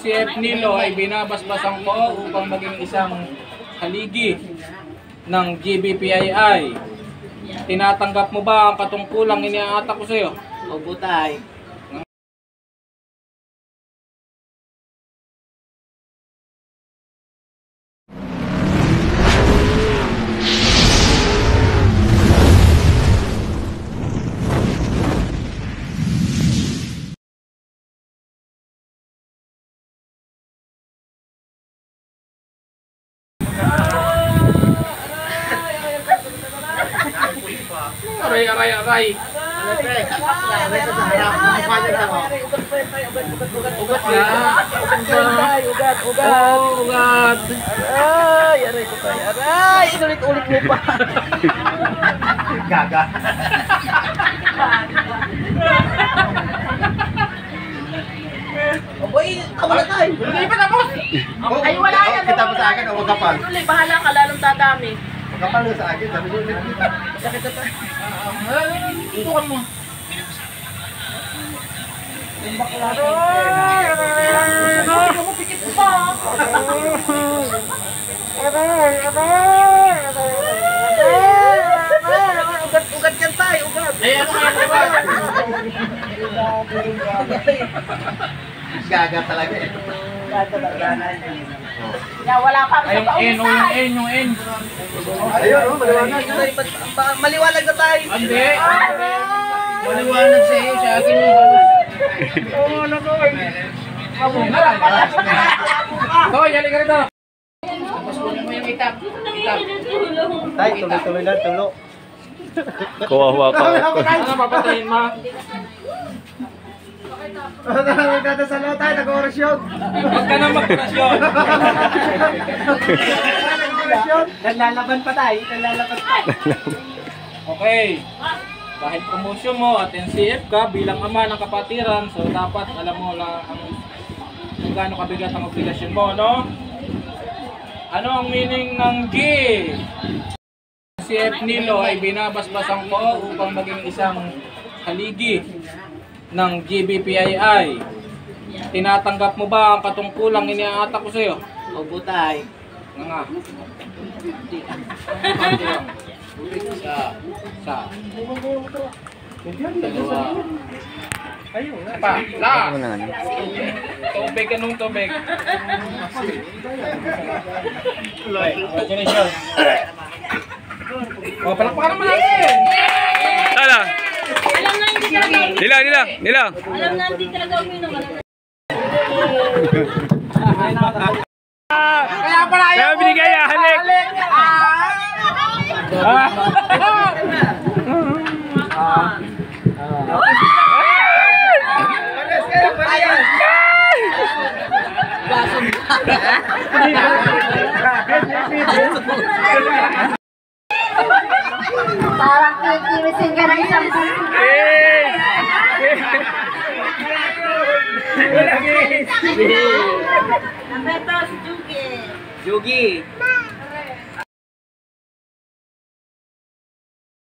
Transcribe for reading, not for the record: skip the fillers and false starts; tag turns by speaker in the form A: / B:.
A: si F. Nilo ay binabasbasan ko upang maging isang haligi ng GBPII. Tinatanggap mo ba ang katungkulang iniaatak ko sa iyo?
B: Opo, tay.
A: Aray. Ugat na. Ugat.
B: Aray ko tayo. Aray! Inulit-ulit mo pa. Gaga. Aboy, tama na tayo.
A: Hindi pa tapos.
C: Ay, wala na.
B: Kita mo sa akin o magkapal?
C: Tuloy, bahala ka, lalong dadami.
B: Magkapal mo sa akin. Sabi ulit kita.
C: Sakit na tayo.
A: Tutukan mo.
C: Pikit pa.
B: Ugat yan tayo, ugat.
A: Eh, ano nga
B: Gaga talaga eh.
C: Ya, wala pa.
A: Ay, yung N.
B: Ayun, maliwanag. Maliwanag na tayo.
A: Hindi. Maliwanag sa iyo, sa akin yung Toy, halika rito. Tapos kunin mo yung itap.
B: Tay, tuloy-tuloy lang, tulo.
D: Kawawa ka.
A: Ano papatayin mo?
B: Nagdadasal tayo, nag-orasyon.
A: Huwag ka na mag-orasyon.
B: Naglalaban pa tayo, naglalaban pa.
A: Okay. Dahil promotion mo at NCF ka bilang ama ng kapatiran, so dapat alam mo lang kung gaano kabigat ang obligasyon mo, no? Ano ang meaning ng G? Si F. Nilo ay binabasbasan ko upang maging isang haligi ng GBPII. Tinatanggap mo ba ang katungkulang iniaatak ko sa iyo?
B: Opo, tay.
A: Nga. Sa. Dalawa. Pa. La. Tubig, anong tubig? Congratulations. O, palakpakan naman natin.
D: Ala.
C: Alam na hindi talaga.
D: Nila.
C: Alam na hindi talaga uminom.
A: Kaya pala
D: Kaya binigay ya, halik.
C: Parang kikimisin ka ng isang Ang beto si Jugi.
B: Yugi.